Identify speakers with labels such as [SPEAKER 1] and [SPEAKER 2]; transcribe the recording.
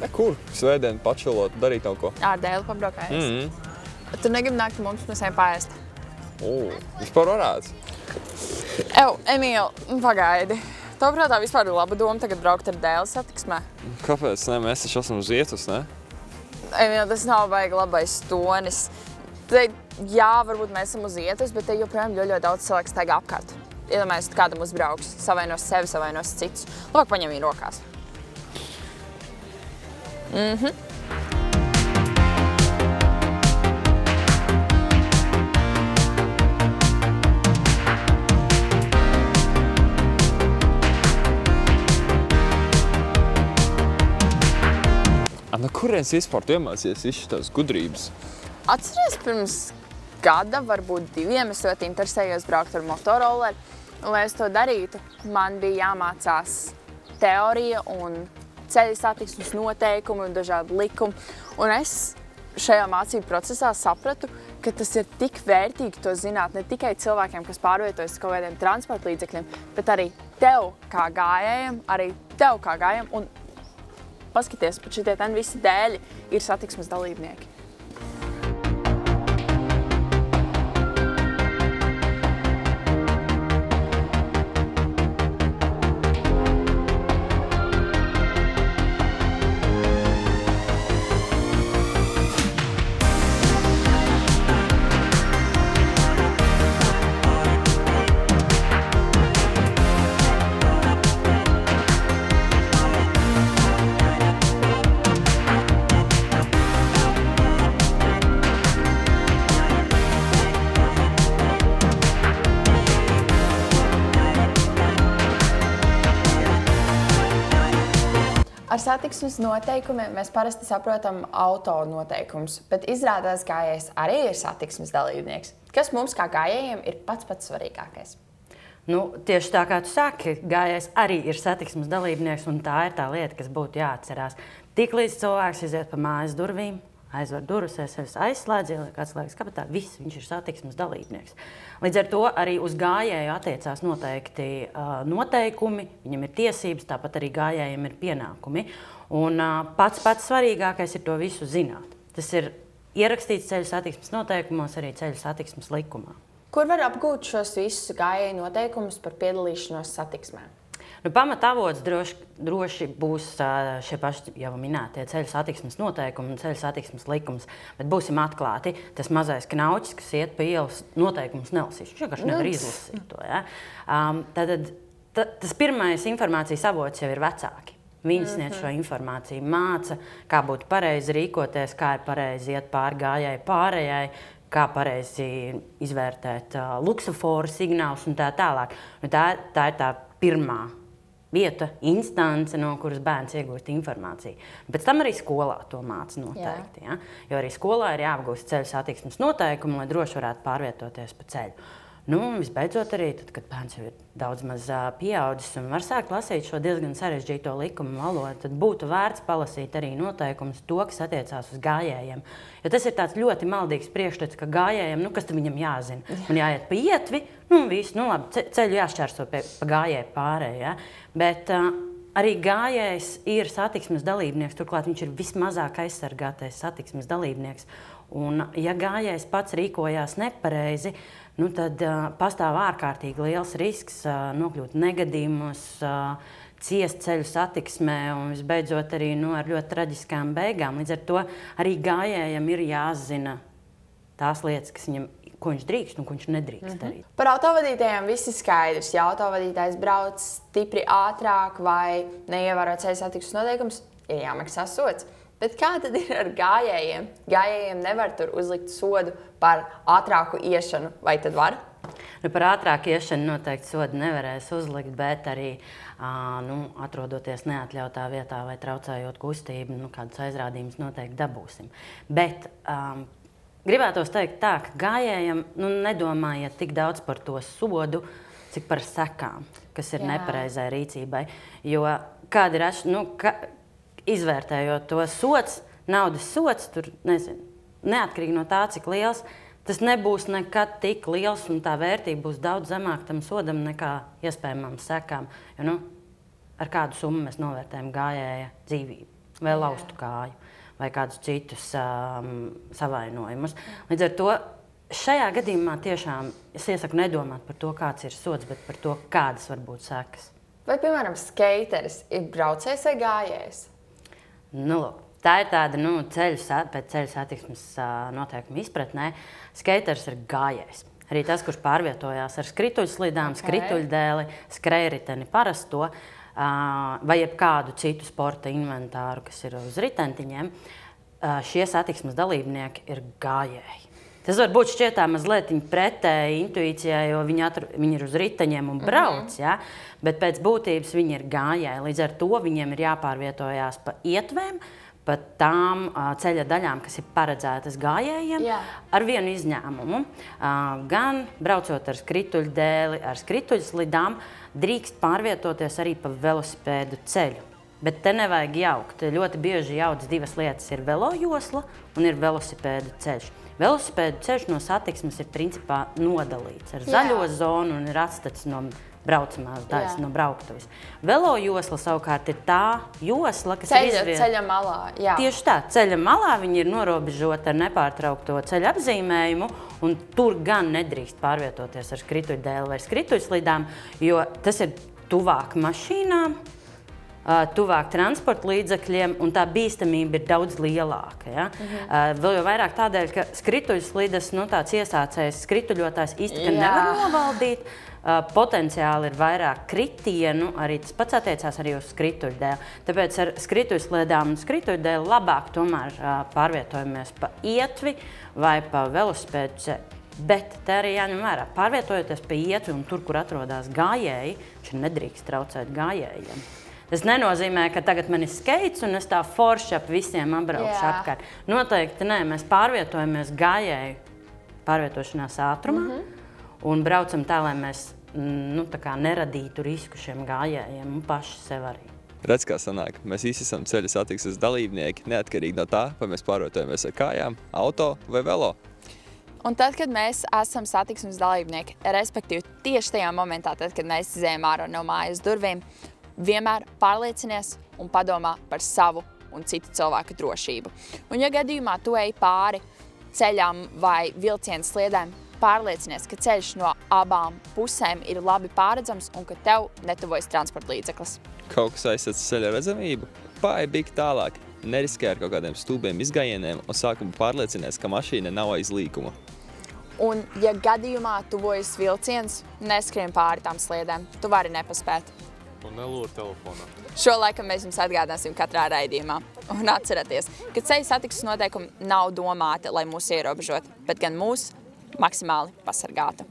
[SPEAKER 1] Nekur. Svētdien pačilot, darīt kaut ko.
[SPEAKER 2] Ar Dēli pabraukājies. Tu negribi nākt mums ejam paēst?
[SPEAKER 1] Vispār varētu.
[SPEAKER 2] Emīl, pagaidi. Tev prātā vispār ir laba doma tagad braukt ar Dēli satiksmē?
[SPEAKER 1] Kāpēc? Ne, mēs taču esam uz vietas, ne?
[SPEAKER 2] Emīl, tas nav baigi labais tonis. Jā, varbūt mēs esam uz vietas, bet te joprojām ļoti daudz cilvēku staigā apkārt. Iedomājies, tu kādam uzbrauks, savainos sevi, savainos citus. Labāk paņem viņu rokās.
[SPEAKER 1] No kurienes vispār tu iemācījies visu tās gudrības?
[SPEAKER 2] Atceries pirms gada, varbūt 2, es ļoti interesējos braukt ar motorolleri. Un, lai es to darītu, man bija jāmācās teorija un ceļa satiksmes noteikumi un dažādi likumi. Un es šajā mācību procesā sapratu, ka tas ir tik vērtīgi to zināt ne tikai cilvēkiem, kas pārvietojas kaut kādiem transporta līdzekļiem, bet arī tev kā gājējam, un paskaties, pat šitie ten visi dēļi ir satiksmes dalībnieki. Ar satiksmes noteikumiem mēs parasti saprotam auto noteikumus, bet izrādās gājējs arī ir satiksmes dalībnieks. Kas mums kā gājējiem ir pats svarīgākais?
[SPEAKER 3] Tieši tā kā tu saki, gājējs arī ir satiksmes dalībnieks, un tā ir tā lieta, kas būtu jāatcerās. Tiklīdz cilvēks iziet pa mājas durvīm, aizver durvis, aizslēdz, ieliek atslēgas kabatā, viss, viņš ir satiksmes dalībnieks. Līdz ar to arī uz gājēju attiecās noteikti noteikumi, viņam ir tiesības, tāpat arī gājējiem ir pienākumi. Un pats svarīgākais ir to visu zināt. Tas ir ierakstīts ceļu satiksmes noteikumos, arī ceļu satiksmes likumā.
[SPEAKER 2] Kur var apgūt šos visus gājēju noteikumus par piedalīšanos satiksmē?
[SPEAKER 3] Pamatavots droši būs šie paši jau minētie ceļu satiksmes noteikumi un ceļu satiksmes likums, bet būsim atklāti, tas mazais knauķis, kas iet pa ielas, noteikumus nelasīs. Viņš vienkārši nevar izlasīt to. Ja? Tas pirmais informācijas avots jau ir vecāki. Viņi sniedz šo informāciju, māca, kā būtu pareizi rīkoties, kā ir pareizi iet pāri gājēji pārējai, kā pareizi izvērtēt luksuforu signālus un tā tālāk. Tā ir tā pirmā vieta, instance, no kuras bērns iegūst informāciju. Pēc tam arī skolā to māca noteikti. Ja? Jo arī skolā ir jāapgūst ceļu satiksmes noteikumi, lai droši varētu pārvietoties pa ceļu. Visbeidzot arī, tad, kad bērns jau ir daudz maz pieaudzis un var sākt lasīt šo diezgan sarežģīto likumu valodu, tad būtu vērts palasīt arī noteikumus to, kas attiecās uz gājējiem. Jo tas ir tāds ļoti maldīgs priekšstats, ka gājējiem, kas tad viņam jāzina? Man jāiet pa ietvi, viss, labi, ceļu jāšķērso pa gājēju pārēju, ja? Bet arī gājējs ir satiksmes dalībnieks, turklāt viņš ir vismazāk aizsargātais satiksmes dalībnieks. Un ja gājējs pats rīkojās nepareizi, tad pastāv ārkārtīgi liels risks nokļūt negadījumos, ciest ceļu satiksmē un visbeidzot arī ar ļoti traģiskām beigām. Līdz ar to arī gājējam ir jāzina tās lietas, ko viņš drīkst un ko viņš nedrīkst darīt.
[SPEAKER 2] Par autovadītājiem viss ir skaidrs. Ja autovadītājs brauc stipri ātrāk vai neievēro ceļu satiksmes noteikumus, ir jāmaksā sods. Bet kā tad ir ar gājējiem? Gājējiem nevar tur uzlikt sodu par ātrāku iešanu, vai tad var?
[SPEAKER 3] Par ātrāku iešanu noteikti sodu nevarēs uzlikt, bet arī atrodoties neatļautā vietā vai traucējot kustību, kādus aizrādījumus noteikti dabūsim. Bet gribētos teikt tā, ka gājējiem nedomājiet tik daudz par to sodu, cik par sekām, kas ir nepareizai rīcībai. Jo kāda ir izvērtējot to sods, naudas sods, tur, neatkarīgi no tā, cik liels, tas nebūs nekad tik liels un tā vērtība būs daudz zemāk tam sodam nekā iespējamām sekām. Jo, ar kādu summu mēs novērtējam gājēja dzīvību? vai laustu kāju, vai kādus citus savainojumus. Līdz ar to šajā gadījumā tiešām es iesaku nedomāt par to, kāds ir sods, bet par to, kādas var būt sekas.
[SPEAKER 2] Vai, piemēram, skateris ir braucējs vai gājējs?
[SPEAKER 3] Nu, lūk, tā ir tāda pēc ceļu satiksmes noteikuma izpratnē. Skaters ir gājējs. Arī tas, kurš pārvietojās ar skrituļslidām, skrituļdēli, skrējriteni parasto vai jebkādu citu sporta inventāru, kas ir uz ritentiņiem, šie satiksmes dalībnieki ir gājēji. Tas var būt šķietā mazliet pretēji intuīcijai, jo viņi ir uz riteņiem un brauc, ja? Bet pēc būtības viņi ir gājēji. Līdz ar to viņiem ir jāpārvietojās pa ietvēm, pa tām ceļa daļām, kas ir paredzētas gājējiem, ar vienu izņēmumu. Gan braucot ar skrituļdēli, ar skrituļslidām, drīkst pārvietoties arī pa velosipēdu ceļu. Bet te nevajag jaukt. Ļoti bieži jauc divas lietas. Ir velojosla un ir velosipēdu ceļš. Velosipēdu ceļš no satiksmes ir principā nodalīts ar zaļo zonu un ir atstats no braucamās daļas, no brauktuves. Velojosla savukārt ir tā josla, kas ir izvieta
[SPEAKER 2] ceļa malā. Jā.
[SPEAKER 3] Tieši tā, ceļa malā viņi ir norobežota ar nepārtraukto ceļa apzīmējumu, un tur gan nedrīkst pārvietoties ar skrituļdēli vai skrituļslidām, jo tas ir tuvāk mašīnām, tuvāk transporta līdzekļiem, un tā bīstamība ir daudz lielāka. Ja? Vēl jau vairāk tādēļ, ka skrituļslidas, tāds iesācējs skrituļotājs īsti nevar novaldīt. Potenciāli ir vairāk kritienu, arī tas pats attiecās arī uz skrituļdēli. Tāpēc ar skrituļslidām un skrituļdēli labāk tomēr pārvietojamies pa ietvi vai pa velosipēdu ceļu. Bet te arī jāņem vērā, pārvietojoties pa ietvi un tur, kur atrodas gājēji, viņš nedrīkst traucēt gājējiem. Tas nenozīmē, ka tagad man ir skates un es tā forši ap visiem apbraukšu apkārt. Noteikti nē, mēs pārvietojamies gājēju pārvietošanās ātrumā un braucam tā, lai mēs neradītu risku šiem gājējiem un paši sev arī.
[SPEAKER 1] Redz, kā sanāk, mēs visi esam ceļa satiksmes dalībnieki, neatkarīgi no tā, vai mēs pārvietojamies ar kājām, auto vai velo.
[SPEAKER 2] Un tad, kad mēs esam satiksmes dalībnieki, respektīvi tieši tajā momentā, tad, kad mēs izējām ārā no mājas durvīm, vienmēr pārliecinies un padomā par savu un citu cilvēku drošību. Un ja gadījumā tu ej pāri ceļām vai vilcienu sliedēm, pārliecinies, ka ceļš no abām pusēm ir labi pārredzams un ka tev netuvojas transporta līdzeklis.
[SPEAKER 1] Kaut kas aizsats ceļa redzamību? Pāri bīgi tālāk. Neriskē ar kaut kādiem stulbiem izgājieniem un sākumā pārliecinies, ka mašīna nav aiz līkuma.
[SPEAKER 2] Un ja gadījumā tuvojas vilciens, neskrien pāri tām sliedēm. Tu vari nepaspēt.
[SPEAKER 4] Un nelūri telefonā.
[SPEAKER 2] Šo laikam mēs jums atgādāsim katrā raidījumā. Un atcerieties, ka ceļa satiksmes noteikumi nav domāti, lai mūs ierobežotu, bet gan mūs maksimāli pasargātu.